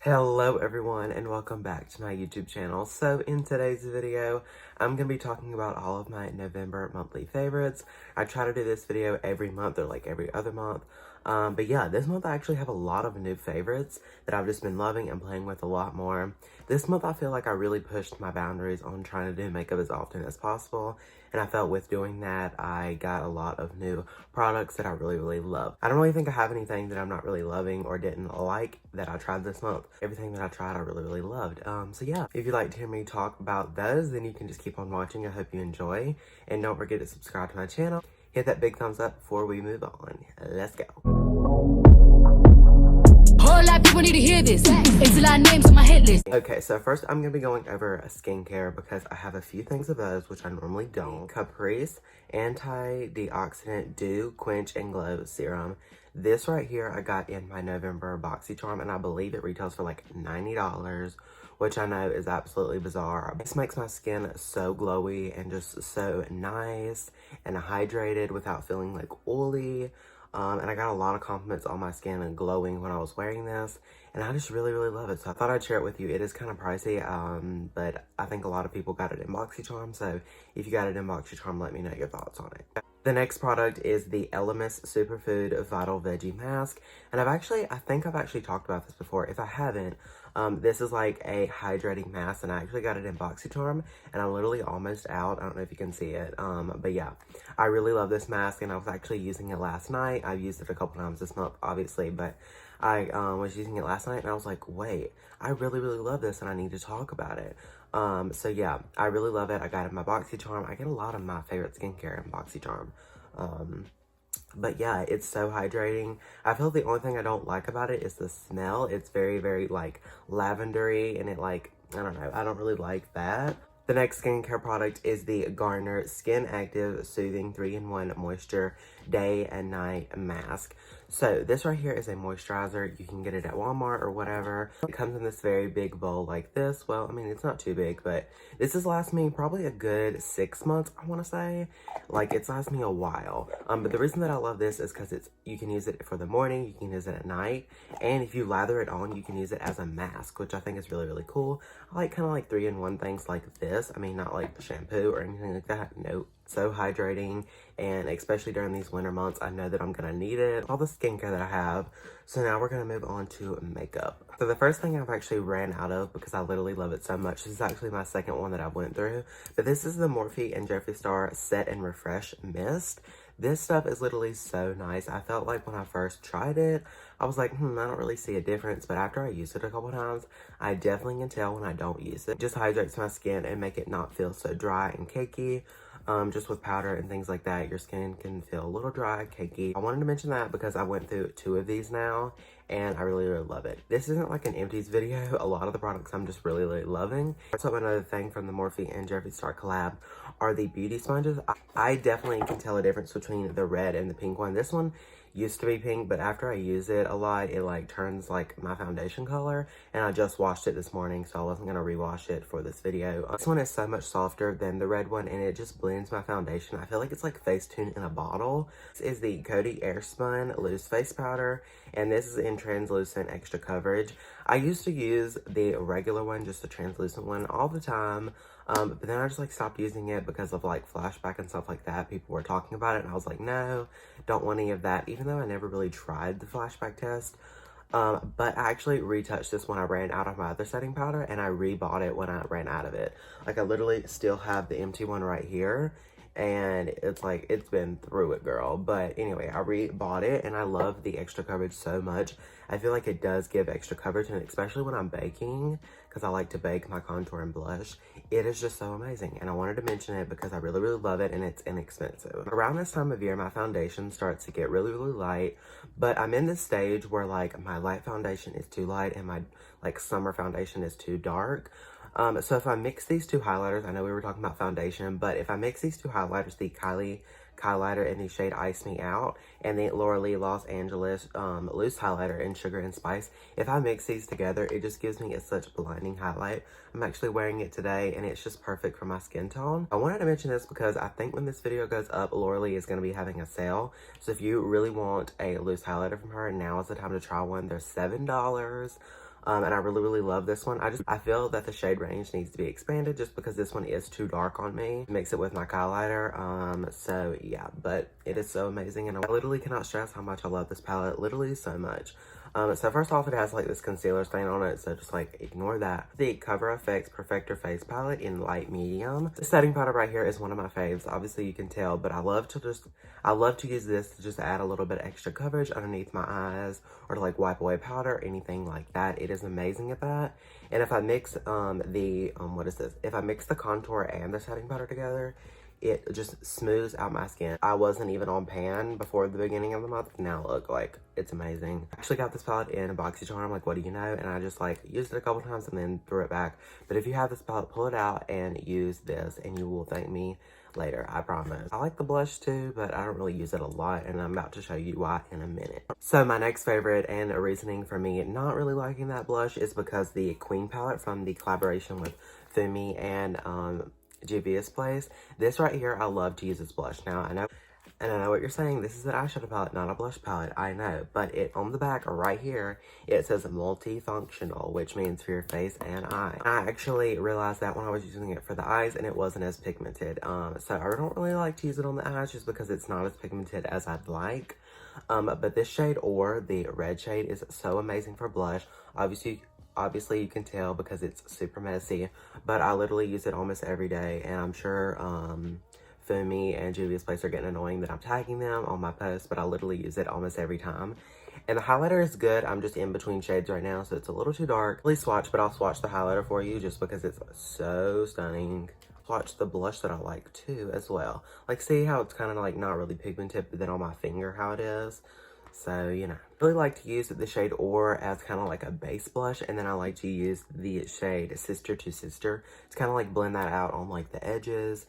Hello everyone and welcome back to my YouTube channel. So in today's video, I'm going to be talking about all of my November monthly favorites. I try to do this video every month or like every other month. But yeah, this month I actually have a lot of new favorites that I've just been loving and playing with a lot more. This month I feel like I really pushed my boundaries on trying to do makeup as often as possible. And I felt with doing that, I got a lot of new products that I really love. I don't really think I have anything that I'm not really loving or didn't like that I tried this month. Everything that I tried, I really loved. So yeah, if you'd like to hear me talk about those, then you can just keep on watching. I hope you enjoy. And don't forget to subscribe to my channel. Hit that big thumbs up before we move on. Let's go. Whole lot of people need to hear this. It's a lot of names on my hit list. Okay, so first I'm going to be going over skincare because I have a few things of those, which I normally don't. Caprice Anti-Deoxidant Dew Quench and Glow Serum. This right here I got in my November BoxyCharm, and I believe it retails for like $90, which I know is absolutely bizarre. This makes my skin so glowy and just so nice and hydrated without feeling like oily. And I got a lot of compliments on my skin and glowing when I was wearing this, and I just really love it. So I thought I'd share it with you. It is kind of pricey, but I think a lot of people got it in BoxyCharm, so if you got it in BoxyCharm, let me know your thoughts on it. The next product is the Elemis Superfood Vital Veggie Mask, and I think I've actually talked about this before. If I haven't, this is like a hydrating mask, and I actually got it in BoxyCharm, and I'm literally almost out. I don't know if you can see it, but yeah, I really love this mask, and I was actually using it last night. I've used it a couple times this month, obviously, but I was using it last night, and I was like, wait, I really love this, and I need to talk about it. So yeah, I really love it. I got it in my BoxyCharm. I get a lot of my favorite skincare in BoxyCharm. But yeah, it's so hydrating. I feel the only thing I don't like about it is the smell. It's very like lavendery, and it like, I don't know, I don't really like that. The next skincare product is the Garnier Skin Active Soothing 3-in-1 Moisture Day and Night Mask. So this right here is a moisturizer. You can get it at Walmart or whatever. It comes in this very big bowl like this. Well, I mean, it's not too big, but this has lasted me probably a good 6 months, I want to say. Like, it's lasted me a while. But the reason that I love this is because you can use it for the morning, you can use it at night, and if you lather it on, you can use it as a mask, which I think is really cool. I like kind of like 3-in-1 things like this. I mean, not like the shampoo or anything like that. Nope. So hydrating, and especially during these winter months, I know that I'm gonna need it. All the skincare that I have. So now we're gonna move on to makeup. So the first thing I've actually ran out of because I literally love it so much. This is actually my second one that I went through, but this is the Morphe and Jeffree Star Set and Refresh Mist. This stuff is literally so nice. I felt like when I first tried it, I was like, I don't really see a difference. But after I used it a couple times, I definitely can tell when I don't use it. It just hydrates my skin and make it not feel so dry and cakey. Just with powder and things like that, your skin can feel a little dry, cakey. I wanted to mention that because I went through 2 of these now, and I really love it. This isn't like an empties video. A lot of the products I'm just really loving. So another thing from the Morphe and Jeffree Star collab are the beauty sponges. I definitely can tell a difference between the red and the pink one. This one used to be pink, but after I use it a lot, it like turns like my foundation color, and I just washed it this morning, so I wasn't gonna rewash it for this video. This one is so much softer than the red one, and it just blends my foundation. I feel like it's like Facetune in a bottle. This is the Coty Airspun Loose Face Powder, and this is in translucent extra coverage. I used to use the regular one, just the translucent one, all the time. But then I just like stopped using it because of like flashback and stuff like that. People were talking about it, and I was like, no, don't want any of that, even though I never really tried the flashback test. But I actually retouched this when I ran out of my other setting powder, and I rebought it when I ran out of it. Like, I literally still have the empty one right here, and it's like, it's been through it, girl. But anyway, I rebought it, and I love the extra coverage so much. I feel like it does give extra coverage, and especially when I'm baking, because I like to bake my contour and blush, it is just so amazing. And I wanted to mention it because I really love it, and it's inexpensive. Around this time of year, my foundation starts to get really light, but I'm in this stage where like my light foundation is too light and my like summer foundation is too dark. So if I mix these 2 highlighters, I know we were talking about foundation, but if I mix these 2 highlighters, the Kylie highlighter in the shade Ice Me Out and the Laura Lee Los Angeles loose highlighter in Sugar and Spice, if I mix these together, it just gives me such blinding highlight. I'm actually wearing it today, and it's just perfect for my skin tone. I wanted to mention this because I think when this video goes up, Laura Lee is going to be having a sale. So if you really want a loose highlighter from her, now is the time to try one. They're $7. And I really love this one. I feel that the shade range needs to be expanded just because this one is too dark on me. Mix it with my highlighter. So yeah, but it is so amazing, and I literally cannot stress how much I love this palette, literally so much. So first off, it has like this concealer stain on it, so just like ignore that. The Cover FX Perfector Face Palette in light medium. This setting powder right here is one of my faves. Obviously you can tell, but I love to use this to just add a little bit extra coverage underneath my eyes, or to like wipe away powder, anything like that. It is amazing at that. And if I mix if I mix the contour and the setting powder together, it just smooths out my skin. I wasn't even on pan before the beginning of the month. Now look, like, it's amazing. I actually got this palette in a BoxyCharm, like, what do you know? And I just like used it a couple times and then threw it back. But if you have this palette, pull it out and use this, and you will thank me later, I promise. I like the blush too, but I don't really use it a lot, and I'm about to show you why in a minute. So my next favorite and a reasoning for me not really liking that blush is because the Queen palette from the collaboration with Fumi and Juvia's Place. This right here, I love to use this blush. Now, I know what you're saying. This is an eyeshadow palette, not a blush palette. I know, but on the back right here, it says multifunctional, which means for your face and eye. I actually realized that when I was using it for the eyes, and it wasn't as pigmented. So I don't really like to use it on the eyes just because it's not as pigmented as I'd like. But this shade, or the red shade, is so amazing for blush. Obviously you can tell because it's super messy, but I literally use it almost every day, and I'm sure Fumi and Juvia's Place are getting annoying that I'm tagging them on my posts, but I literally use it almost every time. And the highlighter is good. I'm just in between shades right now, so it's a little too dark. Please swatch, but I'll swatch the highlighter for you just because it's so stunning. Swatch the blush that I like too as well. Like, see how it's kind of like not really pigmented, but then on my finger how it is. So, you know, I really like to use the shade Or as kind of like a base blush, and then I like to use the shade Sister to Sister to kind of like blend that out on like the edges.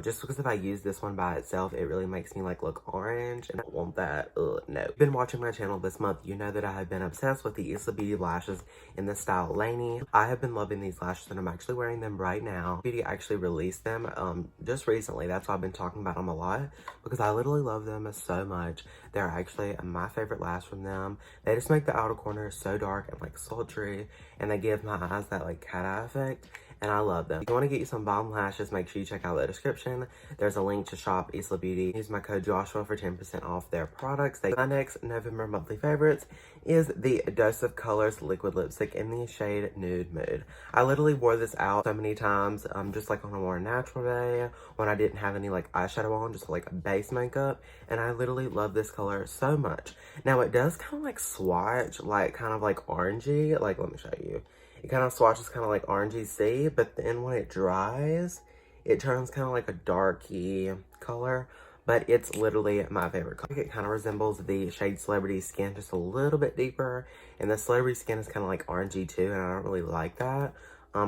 Just because if I use this one by itself, it really makes me like look orange, and I don't want that. No. If you've been watching my channel this month, you know that I have been obsessed with the Isla Beauty lashes in the style Lainey. I have been loving these lashes, and I'm actually wearing them right now. Beauty actually released them just recently. That's why I've been talking about them a lot, because I literally love them so much. They're actually my favorite lash from them. They just make the outer corner so dark and like sultry, and they give my eyes that like cat eye effect. And I love them. If you want to get you some bomb lashes, make sure you check out the description. There's a link to shop Isla Beauty. Use my code Joshua for 10% off their products. My next November monthly favorites is the Dose of Colors liquid lipstick in the shade Nude Mood. I literally wore this out so many times, just like on a more natural day when I didn't have any like eyeshadow on, just like base makeup. And I literally love this color so much. Now it does kind of like swatch, like kind of like orangey. Like, let me show you. It kind of swatches kind of like orangey sea, but then when it dries, it turns kind of like a darky color, but it's literally my favorite color. It kind of resembles the shade Celebrity Skin, just a little bit deeper, and the Celebrity Skin is kind of like orangey too, and I don't really like that.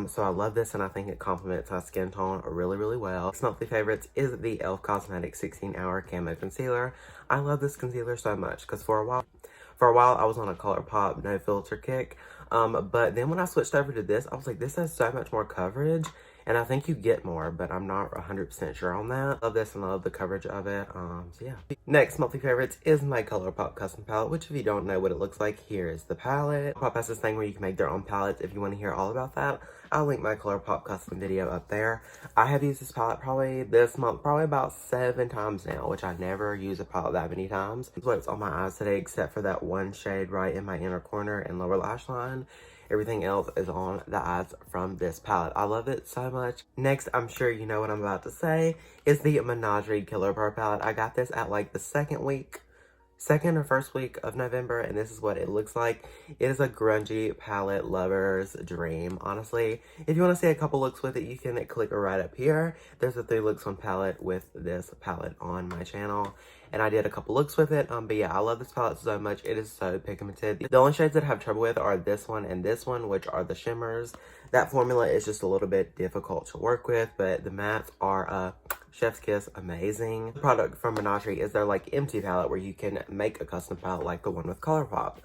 So I love this, and I think it complements my skin tone really well. Next monthly favorites is the e.l.f. Cosmetics 16-Hour Camo Concealer. I love this concealer so much because for a while I was on a ColourPop no filter kick. But then when I switched over to this, I was like, this has so much more coverage, and I think you get more, but I'm not 100% sure on that. Love this and love the coverage of it. So yeah. Next monthly favorites is my ColourPop custom palette, which if you don't know what it looks like, here is the palette. ColourPop has this thing where you can make their own palettes. If you want to hear all about that, I'll link my ColourPop custom video up there. I have used this palette probably this month, probably about 7 times now, which I never use a palette that many times. This is what's on my eyes today, except for that one shade right in my inner corner and lower lash line. Everything else is on the eyes from this palette. I love it so much. Next, I'm sure you know what I'm about to say, is the Menagerie Killer Bar palette. I got this at like the second or first week of November, and this is what it looks like. It is a grungy palette lover's dream, honestly. If you want to see a couple looks with it, you can click right up here. There's a 3 looks on palette with this palette on my channel, and I did a couple looks with it. But yeah, I love this palette so much. It is so pigmented. The only shades that I have trouble with are this one and this one, which are the shimmers. That formula is just a little bit difficult to work with, but the mattes are Chef's Kiss, amazing. The product from Menagerie is their like empty palette where you can make a custom palette like the one with ColourPop.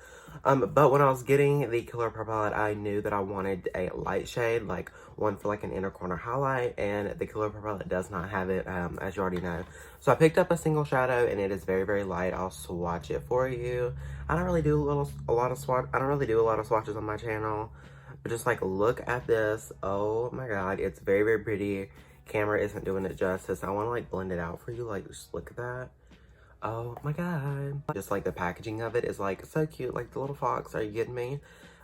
But when I was getting the ColourPop palette, I knew that I wanted a light shade, like one for like an inner corner highlight, and the ColourPop palette does not have it, as you already know. So I picked up a single shadow, and it is very, very light. I'll swatch it for you. I don't really do a lot of swatches on my channel, but just like look at this. Oh my god, it's very, very pretty. Camera isn't doing it justice. I want to like blend it out for you. Like, just look at that. Oh my god. Just like the packaging of it is like so cute, like the little fox. Are you kidding me?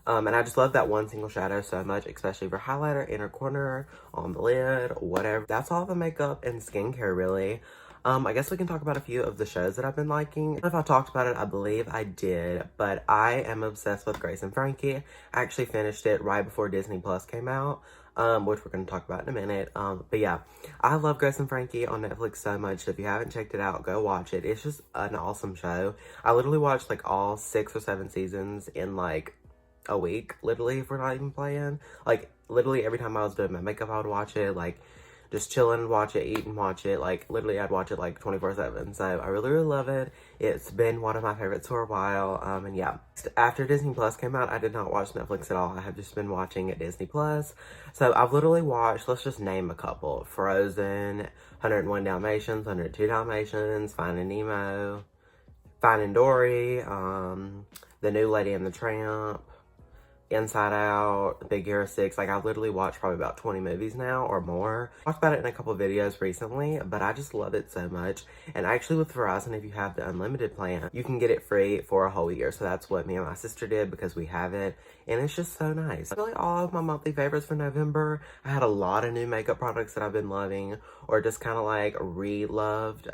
And I just love that one single shadow so much, especially for highlighter, inner corner, on the lid, whatever. That's all the makeup and skincare really. I guess we can talk about a few of the shows that I've been liking. If I talked about it, I believe I did, but I am obsessed with Grace and Frankie. I actually finished it right before Disney Plus came out, which we're going to talk about in a minute. But yeah, I love Grace and Frankie on Netflix so much. So if you haven't checked it out, go watch it. It's just an awesome show. I literally watched like all 6 or 7 seasons in like a week, literally, if we're not even playing. Like, literally every time I was doing my makeup, I would watch it. Like, just chilling and watch it, eat and watch it. Like, literally, I'd watch it like 24/7. So I really, really love it. It's been one of my favorites for a while. And yeah, after Disney Plus came out, I did not watch Netflix at all. I have just been watching at Disney Plus. So I've literally watched, let's just name a couple: Frozen, 101 Dalmatians, 102 Dalmatians, Finding Nemo, Finding Dory, The New Lady and the Tramp, Inside Out, Big Hero 6. Like, I've literally watched probably about 20 movies now or more. I talked about it in a couple of videos recently, but I just love it so much. And actually with Verizon, if you have the unlimited plan, you can get it free for a whole year. So that's what me and my sister did because we have it, and it's just so nice. Really all of my monthly favorites for November. I had a lot of new makeup products that I've been loving or just kind of like re-loved,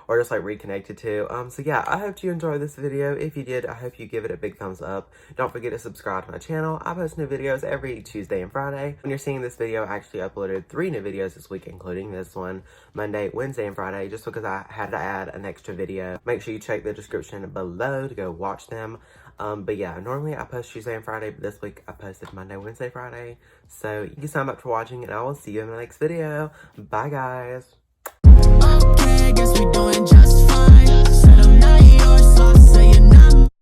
or just like reconnected to. So yeah, I hope you enjoyed this video. If you did, I hope you give it a big thumbs up. Don't forget to subscribe to my channel. I post new videos every Tuesday and Friday. When you're seeing this video, I actually uploaded 3 new videos this week, including this one, Monday, Wednesday, and Friday, just because I had to add an extra video. Make sure you check the description below to go watch them. But yeah, normally I post Tuesday and Friday, but this week I posted Monday, Wednesday, Friday. So thank you so much for watching, and I will see you in the next video. Bye guys. Okay, I guess we doing just